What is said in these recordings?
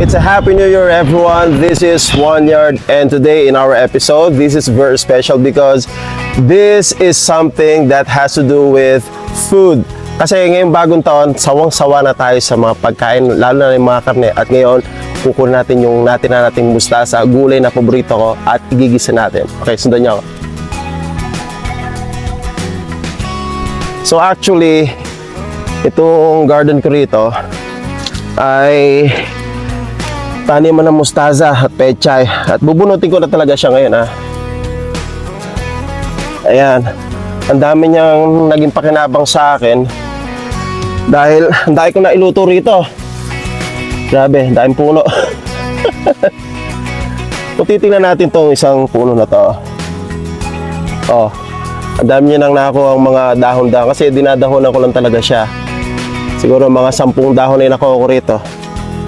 It's a happy new year, everyone. This is One Yard, and today in our episode, this is very special because this is something that has to do with food. Kasi ngayong bagong taon, sawang-sawa na tayo sa mga pagkain, lalo na yung mga karne. At ngayon, kukunin natin yung nating mustasa, gulay na paborito ko, at igigisa natin. Okay, sundan niyo ako. So actually, itong garden ko rito ay taniman ng mustasa at pechay. At bubunutin ko na talaga siya ngayon, ha. Ayan. Ang dami niyang naging pakinabang sa akin dahil ang dami ko na iluto rito. Grabe, ang daming puno. Kung titingnan natin tong isang puno na to. Oh, ang dami niya nang nakuha ang mga dahon-dahon kasi dinadahonan ko lang talaga siya. Siguro mga 10 dahon na yung nakuha ko rito.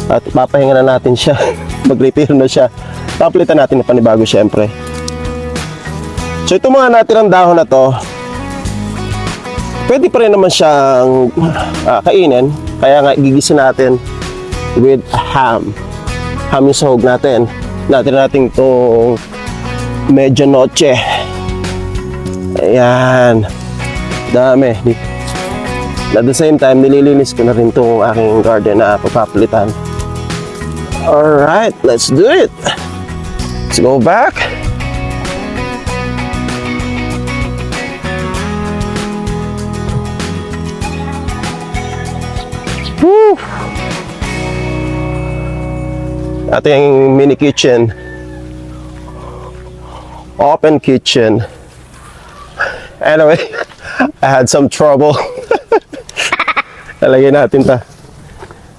At papahinga na natin siya. Mag-retiro na siya. Papalitan natin ng panibago syempre. So ito mga natirang dahon na to, pwede pa rin naman siyang kainin. Kaya nga gigisa natin with ham. Ham yung sahog natin. Natira natin itong medianoche. Ayan. Dami. At the same time, nililinis ko na rin itong aking garden na papapalitan. Alright, let's do it. Let's go back. Woo! Ating mini kitchen. Open kitchen. Anyway, I had some trouble. Nalagyan natin ta.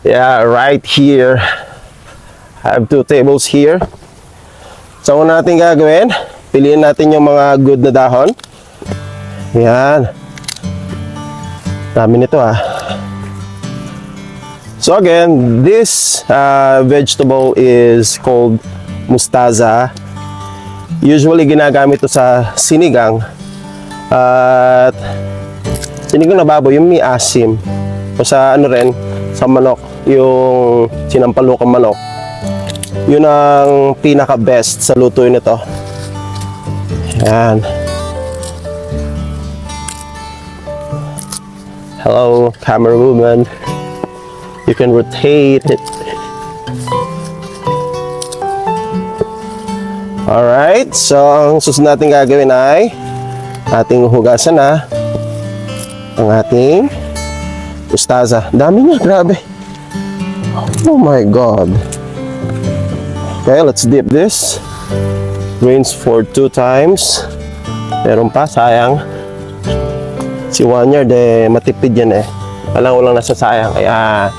Yeah, right here. I have 2 tables here. So, ano natin gagawin? Piliin natin yung mga good na dahon. Yan. Dami nito, ah. So again, this vegetable is called mustasa. Usually ginagamit ito sa sinigang. At sinigang na baboy, yung may asim. O sa ano rin, sa manok, yung sinampalukang manok. Yun ang pinaka-best sa lutuin nito. Yan. Hello, camera woman. You can rotate it. Alright, so ang susunod natin gagawin ay ating hugasan na ang ating mustasa. Dami niya, grabe. Oh my God. Okay, let's dip this. Rinse for 2 times. Meron pa, sayang. Si One Yard, matipid yan eh. Walang nasasayang. Kaya,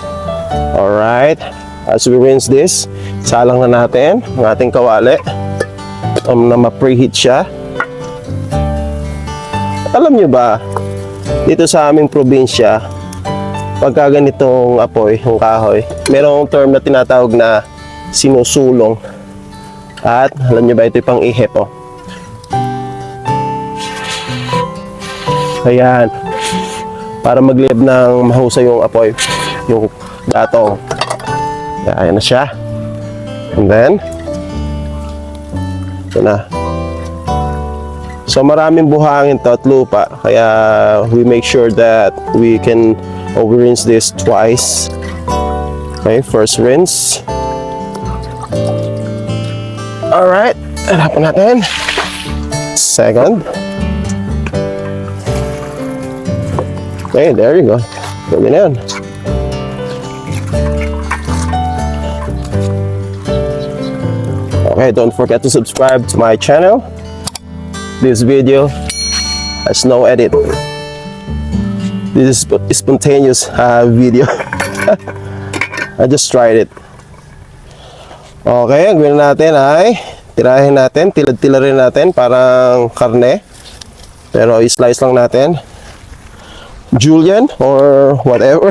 alright. As we rinse this, salang na natin ang ating kawali. Na ma-preheat siya. Alam nyo ba, dito sa aming probinsya, pagka ganitong apoy, yung kahoy, merong term na tinatawag na sinusulong. At alam nyo ba, ito yung pang-ihip, oh. Ayan. Para magliyab ng mahusay yung apoy, yung gatong. Ayan na siya. And then, ito na. So maraming buhangin to at lupa, kaya we make sure that we rinse this twice. Okay, first rinse. Alright, hanapan natin. Second. Okay, there you go. Pwede na yun. Okay, don't forget to subscribe to my channel. This video has no edit. This is spontaneous video. I just tried it. Okay, ang gawin natin ay tirahin natin, tilad-tilarin natin parang karne. Pero i-slice lang natin. Julian or whatever.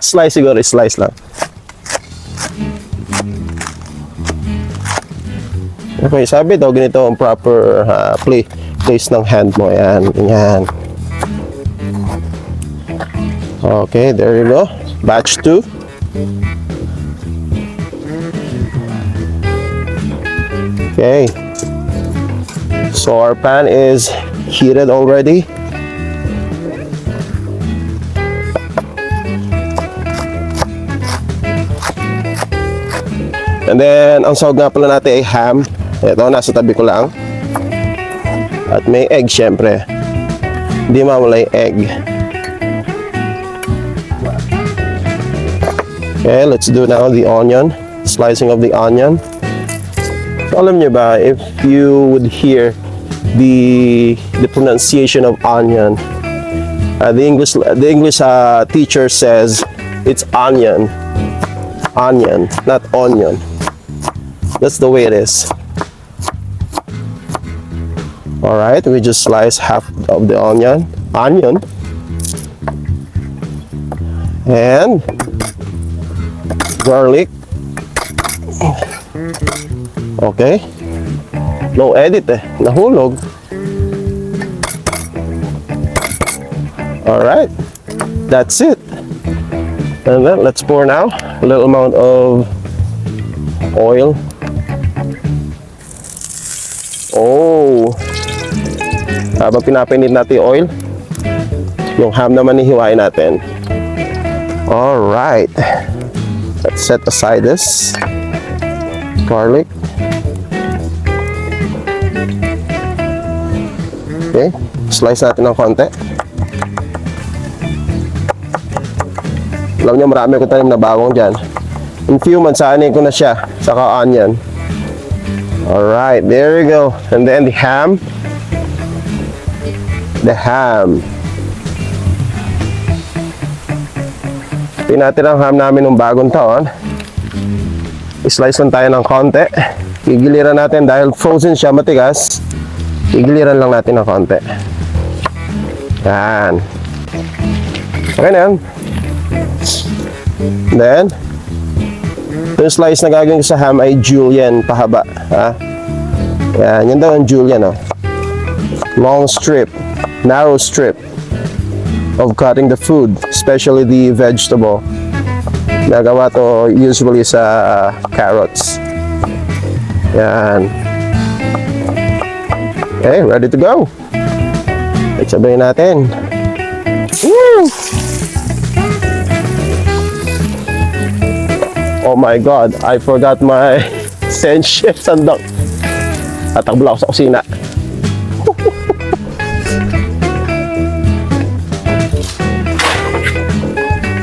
Slice siguro, slice lang. Okay, sabi daw ganito ang proper place ng hand mo. Yan, yan. Okay, there you go. Batch 2. Okay. So our pan is heated already. And then, ang sahog nga pala natin ay ham. Ito, nasa tabi ko lang. At may egg, syempre. Hindi mawala yung egg. Okay, let's do now the onion. Slicing of the onion. So, alam niyo ba, if you would hear the pronunciation of onion, the English teacher says it's onion. Onion, not onion. That's the way it is. Alright, we just slice half of the onion. And garlic. Okay. No edit eh. Nahulog. Alright. That's it. And then let's pour now a little amount of oil. Oh. Habang pinapainit natin yung oil, yung ham naman hihiwain natin. Alright. Let's set aside this garlic. Okay. Slice natin ng konti. Alam niyo, marami ko tanim na bawang dyan. In few months, aanin ko na siya. Saka onion. Alright, there we go. And then the ham. The ham. Pinatira ang ham namin ng bagong taon. I-slice lang tayo ng konti. Gigiliran natin dahil frozen siya, matigas. Gigiliran lang natin ng konti. Yan. Okay na yan. Then, yung slice na gagawin ko sa ham ay julienne, pahaba. Ha? Yan, yan daw ang julienne. Oh. Long strip, narrow strip of cutting the food, especially the vegetable. Nagawa to usually sa carrots. Yan. Okay, ready to go. Sabayin natin. Woo! Oh my God, I forgot my Chef sandok. Tatakbo lang ako sa kusina.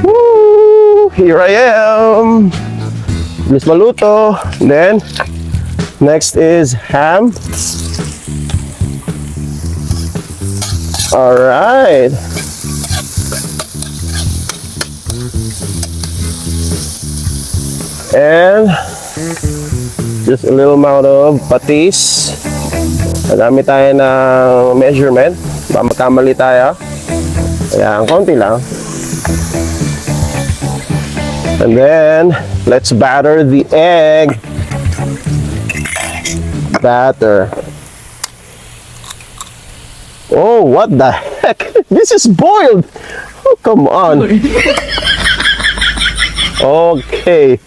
Woo! Here I am. Bilis maluto. Then, next is ham. Alright. And just a little amount of patis. Nagamit tayo ng measurement. Baka magkamali tayo. Ayan, konti lang. And then, let's batter the egg. Batter. Oh, what the heck? This is boiled! Oh, come on. Okay.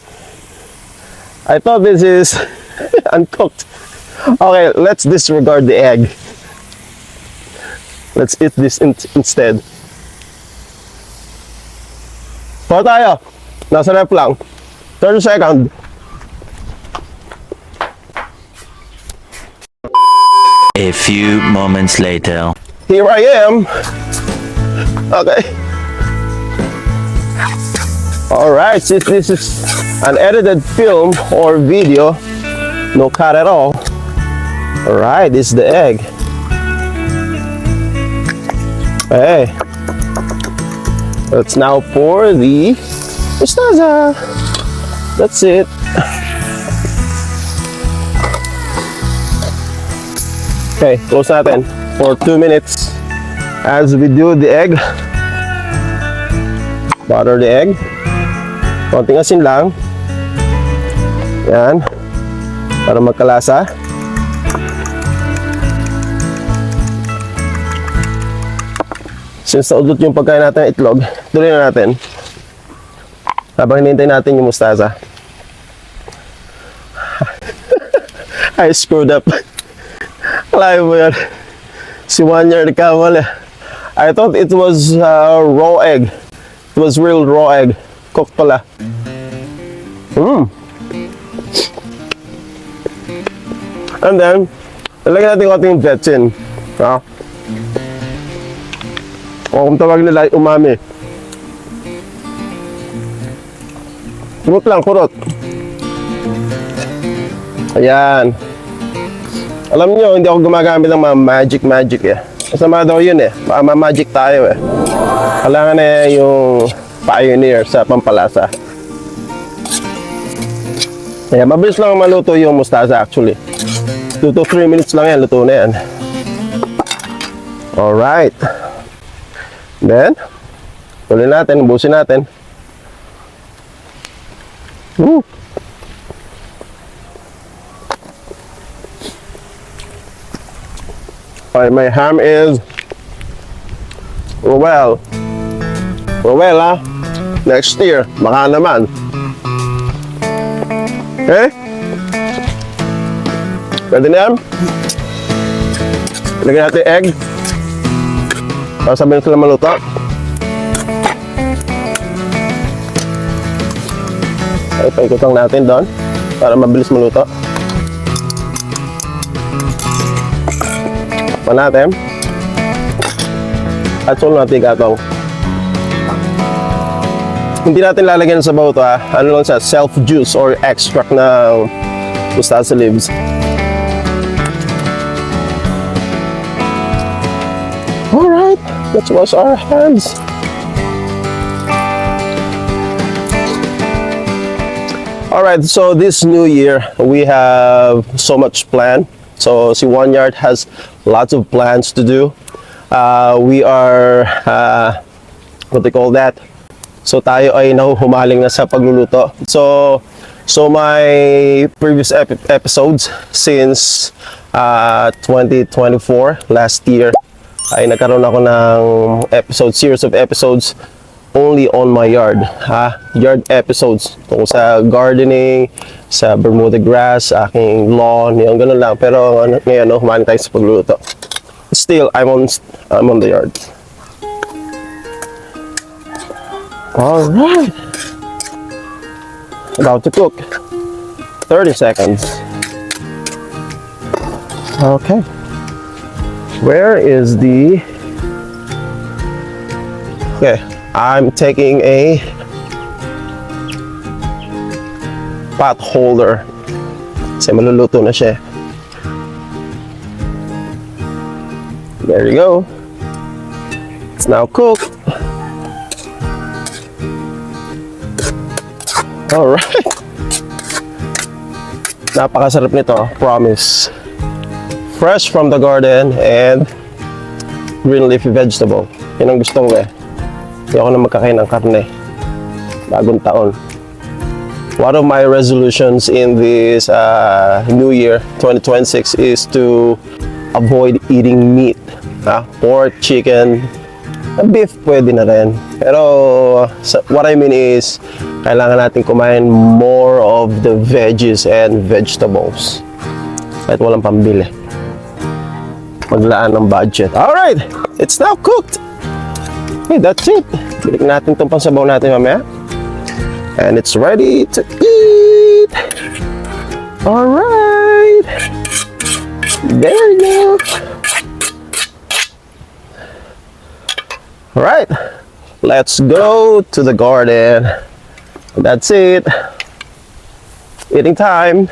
I thought this is uncooked. Okay, let's disregard the egg. Let's eat this instead. Pao tayo. Nasa ref lang. 30 seconds. A few moments later. Here I am. Okay. Alright, since this is an edited film or video, no cut at all. Alright, this is the egg. Okay. Let's now pour the mostaza. That's it. Okay, close natin for 2 minutes as we do the egg. Butter the egg. Konting asin lang. Yan. Para magkalasa. Since naudot yung pagkain natin ng itlog, tuloy na natin. Habang hinihintay natin yung mostaza. I screwed up. Alam mo yan. Si One Yard nagkamali. I thought it was raw egg. It was real raw egg. Cooked pala. And then, nalagyan natin konting vetsin. O kung tawag nila, umami. Kurot lang, kurot. Ayan. Alam nyo, hindi ako gumagamit ng mga magic eh. Masama daw yun eh. Baka ma-magic tayo eh. Kailangan na yung pioneer sa pampalasa. Ayan, mabilis lang maluto yung mustasa actually. 2 to 3 minutes lang yan, luto na yan. Alright. Then, tuloy natin, ubusin natin. Woo! Alright, my ham is well ha. Next year, baka naman. Okay? Pwede na yan. Lagyan natin egg. Para sabihin sila maluto. Ay, paikotang natin doon para mabilis maluto. Pa natin. At sulong natin gatong. Hindi natin lalagyan sa sabaw to ha. Ano lang siya, self-juice or extract ng mustasa leaves. Alright, let's wash our hands. Alright, so this new year, we have so much planned. So, si One Yard has lots of plans to do. We are, what they call that? So, tayo ay nahuhumaling na sa pagluluto. So my previous episodes since 2024, last year, ay nagkaroon ako ng series of episodes only on my yard. Yard episodes tungkol sa gardening, sa Bermuda grass, aking lawn, yung ganun lang. Pero ngayon, humaling tayo sa pagluluto. Still, I'm on the yard. Alright. About to cook. 30 seconds. Okay. Where is the... Okay. I'm taking a pot holder. Kasi maluluto na siya. There you go. It's now cooked. Alright. Napakasarap nito, promise. Fresh from the garden and green leafy vegetable. Yan ang gusto ko eh. Hindi ako na magkakain ng karne. Bagong taon. One of my resolutions in this new year, 2026, is to avoid eating meat. Pork, chicken, beef pwede na rin. Pero what I mean is, kailangan natin kumain more of the veggies and vegetables. Kahit walang pambili. Maglaan ng budget. Alright! It's now cooked! Okay, that's it. Balik natin itong pansabaw natin mamaya. And it's ready to eat! Alright! There you go! Alright! Let's go to the garden. That's it. Eating time.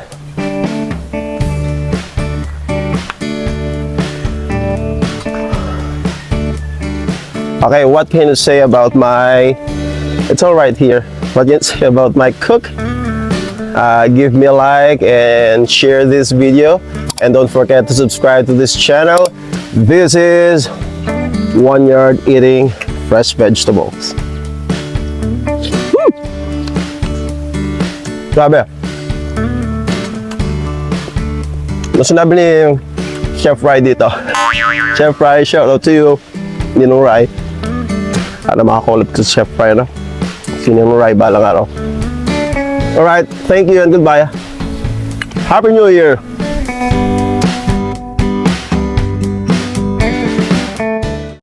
Okay, what can you say about my... It's all right here. What can you say about my cook? Give me a like and share this video. And don't forget to subscribe to this channel. This is One Yard eating fresh vegetables. Grabe. Ano sinabi ni Chef Fry dito? Chef Fry, shout out to you. Ninong Rai. Ano makakolab to Chef Fry, no? Si Ninong Rai, balang araw. Alright, thank you and goodbye. Happy New Year!